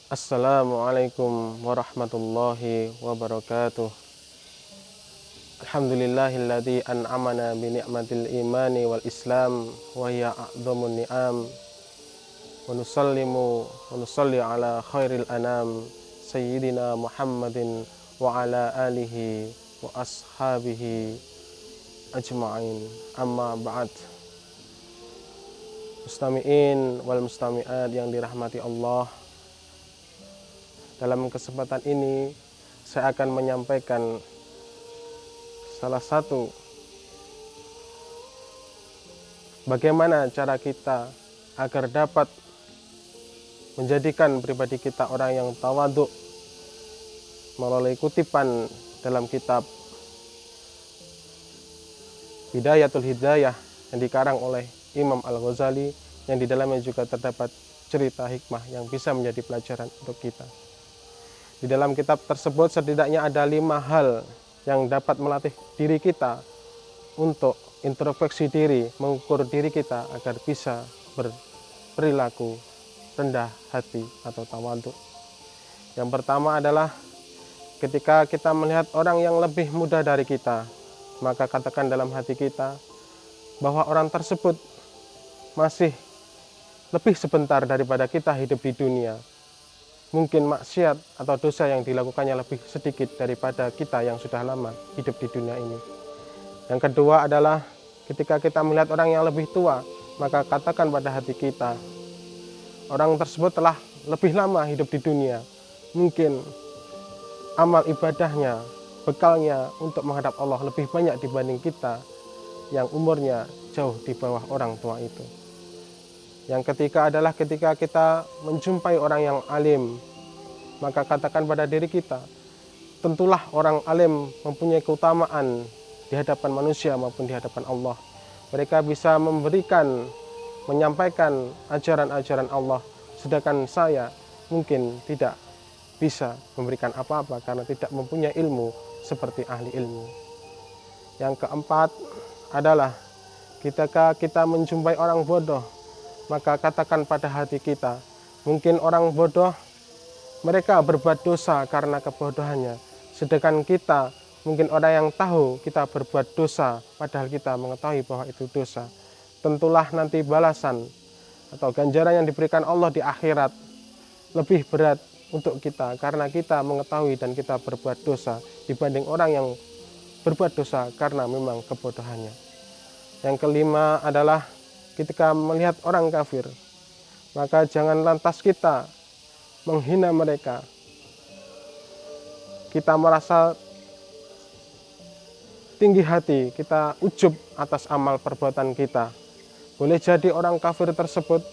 Assalamualaikum warahmatullahi wabarakatuh. Alhamdulillahilladzi an'amana bi ni'matil imani wal islam wa hiya a'dhamun ni'am. Wa nusalli ala khairil anam sayyidina Muhammadin wa ala alihi wa ashabihi ajma'in. Amma ba'd. Mustami'in wal mustami'at yang dirahmati Allah. Dalam kesempatan ini saya akan menyampaikan salah satu bagaimana cara kita agar dapat menjadikan pribadi kita orang yang tawadhu melalui kutipan dalam kitab Bidayatul Hidayah yang dikarang oleh Imam Al-Ghazali, yang di dalamnya juga terdapat cerita hikmah yang bisa menjadi pelajaran untuk kita. Di dalam kitab tersebut setidaknya ada 5 hal yang dapat melatih diri kita untuk introspeksi diri, mengukur diri kita agar bisa berperilaku rendah hati atau tawadhu. Yang pertama adalah ketika kita melihat orang yang lebih muda dari kita, maka katakan dalam hati kita bahwa orang tersebut masih lebih sebentar daripada kita hidup di dunia. Mungkin maksiat atau dosa yang dilakukannya lebih sedikit daripada kita yang sudah lama hidup di dunia ini. Yang kedua adalah ketika kita melihat orang yang lebih tua, maka katakan pada hati kita, orang tersebut telah lebih lama hidup di dunia. Mungkin amal ibadahnya, bekalnya untuk menghadap Allah lebih banyak dibanding kita yang umurnya jauh di bawah orang tua itu. Yang ketiga adalah ketika kita menjumpai orang yang alim, maka katakan pada diri kita, tentulah orang alim mempunyai keutamaan di hadapan manusia maupun di hadapan Allah. Mereka bisa menyampaikan ajaran-ajaran Allah, sedangkan saya mungkin tidak bisa memberikan apa-apa karena tidak mempunyai ilmu seperti ahli ilmu. Yang keempat adalah ketika kita menjumpai orang bodoh, maka katakan pada hati kita, mungkin orang bodoh mereka berbuat dosa karena kebodohannya, sedangkan kita mungkin orang yang tahu kita berbuat dosa padahal kita mengetahui bahwa itu dosa. Tentulah nanti balasan atau ganjaran yang diberikan Allah di akhirat lebih berat untuk kita karena kita mengetahui dan kita berbuat dosa dibanding orang yang berbuat dosa karena memang kebodohannya. Yang kelima adalah ketika melihat orang kafir, maka jangan lantas kita menghina mereka. Kita merasa tinggi hati, kita ujub atas amal perbuatan kita. Boleh jadi orang kafir tersebut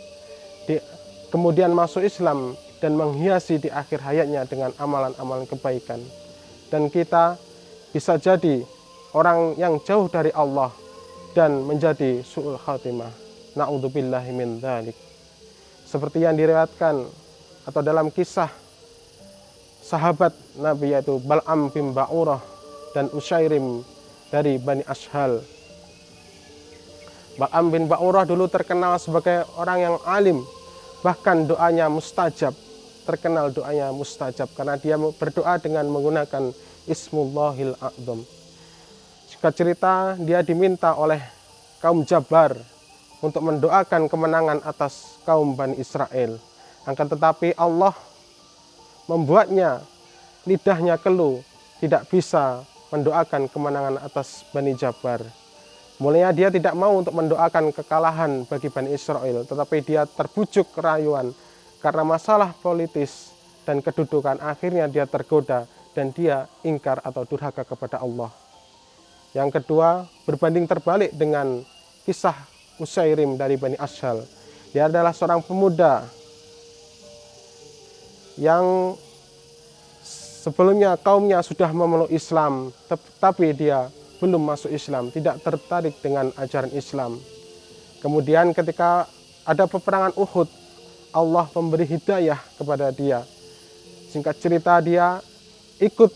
kemudian masuk Islam dan menghiasi di akhir hayatnya dengan amalan-amalan kebaikan. Dan kita bisa jadi orang yang jauh dari Allah dan menjadi su'ul khatimah. Na'udzubillahi min dzalik. Seperti yang diriwayatkan atau dalam kisah sahabat Nabi yaitu Bal'am bin Ba'urah dan Usyairim dari Bani Ashhal. Bal'am bin Ba'urah dulu terkenal sebagai orang yang alim, bahkan doanya mustajab, terkenal doanya mustajab karena dia berdoa dengan menggunakan Ismullahil A'dzam. Singkat cerita, dia diminta oleh kaum Jabar untuk mendoakan kemenangan atas kaum Bani Israel. Akan tetapi Allah membuatnya lidahnya keluh, tidak bisa mendoakan kemenangan atas Bani Jabar. Mulanya dia tidak mau untuk mendoakan kekalahan bagi Bani Israel, tetapi dia terbujuk rayuan karena masalah politis dan kedudukan. Akhirnya dia tergoda dan dia ingkar atau durhaka kepada Allah. Yang kedua, berbanding terbalik dengan kisah Usyairim dari Bani Ashhal. Dia adalah seorang pemuda yang sebelumnya kaumnya sudah memeluk Islam, tetapi dia belum masuk Islam, tidak tertarik dengan ajaran Islam. Kemudian ketika ada peperangan Uhud, Allah memberi hidayah kepada dia. Singkat cerita, dia ikut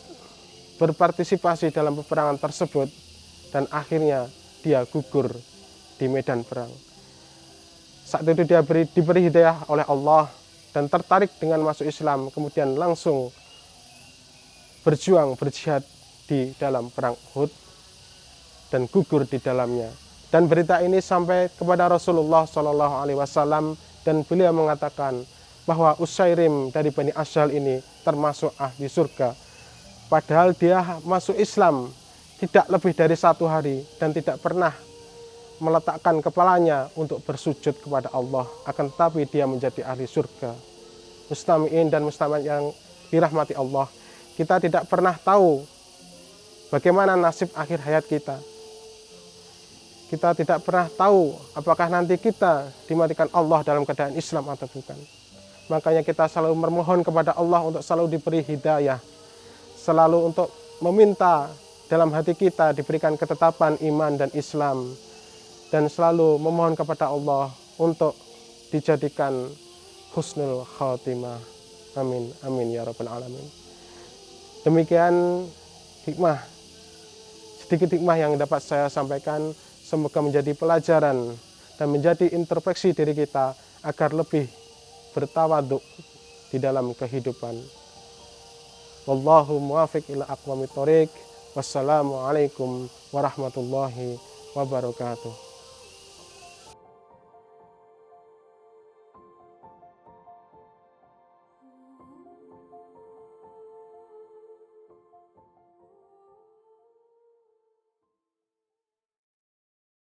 berpartisipasi dalam peperangan tersebut dan akhirnya dia gugur di medan perang. Saat itu dia diberi hidayah oleh Allah dan tertarik dengan masuk Islam, kemudian langsung berjuang berjihad di dalam perang Uhud dan gugur di dalamnya. Dan berita ini sampai kepada Rasulullah Shallallahu Alaihi Wasallam dan beliau mengatakan bahwa Usairim dari Bani Asyhal ini termasuk ahli surga. Padahal dia masuk Islam tidak lebih dari 1 hari dan tidak pernah meletakkan kepalanya untuk bersujud kepada Allah, akan tetapi dia menjadi ahli surga. Mustami'in dan muslimat yang dirahmati Allah, kita tidak pernah tahu bagaimana nasib akhir hayat kita. Kita tidak pernah tahu apakah nanti kita dimatikan Allah dalam keadaan Islam atau bukan. Makanya kita selalu memohon kepada Allah untuk selalu diberi hidayah, selalu untuk meminta dalam hati kita diberikan ketetapan iman dan Islam, dan selalu memohon kepada Allah untuk dijadikan husnul khatimah. Amin, amin ya rabbal alamin. Demikian sedikit hikmah yang dapat saya sampaikan. Semoga menjadi pelajaran dan menjadi introspeksi diri kita agar lebih bertawaduk di dalam kehidupan. Wallahu muwaffiq ila aqwamit thoriq. Wassalamualaikum warahmatullahi wabarakatuh.